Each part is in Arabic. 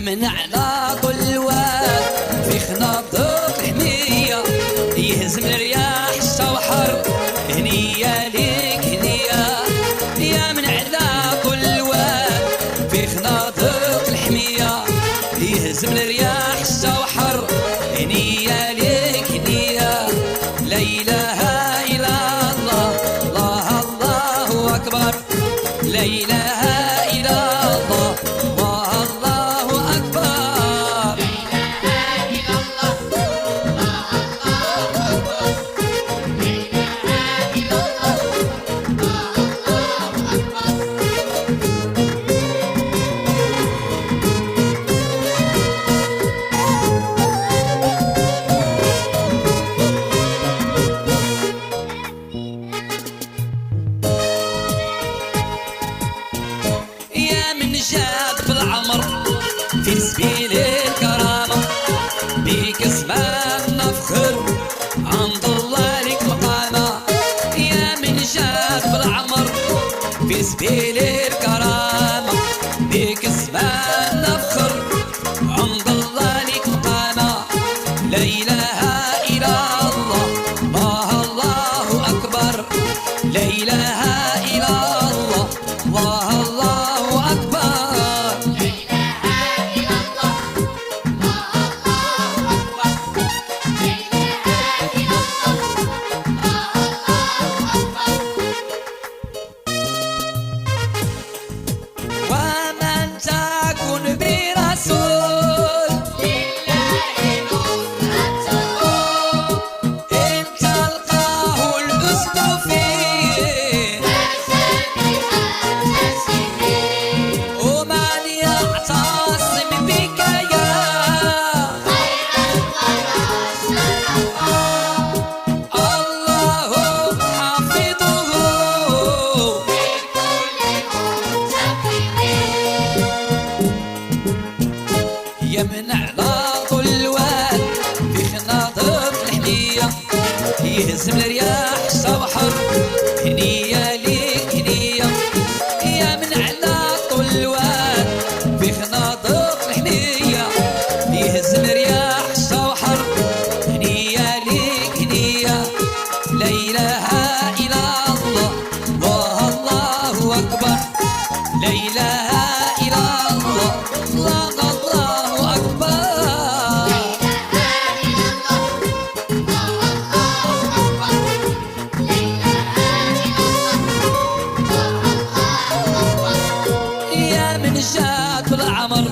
من على كل واد في خناطق الحمية يهزم الرياح الشوحر. هنية ليك هنية يا من على كل واد في خناطق الحمية يهزم الرياح الشوحر. هنية ليك هنية لا إله إلا الله الله الله أكبر لا إله إلا الله الله الله أكبر. جاد بالعمر في سبيل الكرامة بيك اسمان نفخر عند الله لك مقامة. يا من جاد بالعمر في سبيل الكرامة بيك اسمان نفخر عند الله لك مقامة. لا إله إلا الله الله الله أكبر لا إله إلا الله الله الله أكبر. من على كل واد في خناطق الحمية يهزم الرياح الشوحر. هنية ليك هنية يا من على كل واد في خناطق الحمية يهزم الرياح الشوحر. هنية ليك هنية لا إله إلا الله الله الله أكبر لا إله إلا الله الله الله أكبر. يا من جات بالعمر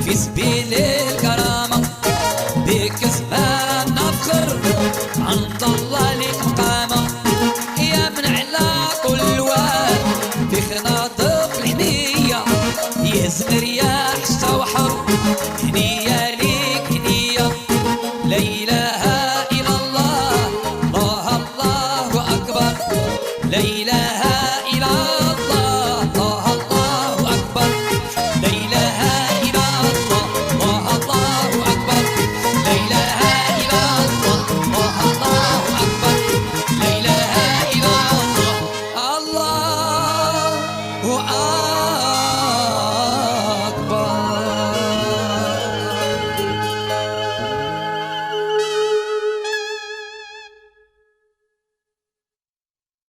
في سبيل الكرامة بك اسمان نفخر عند الله لك مقامة. يا من على كل واد في خناطق الحمية يهزم رياح الشوحر. هنية ليك هنية لا إله إلا الله الله الله أكبر لا إله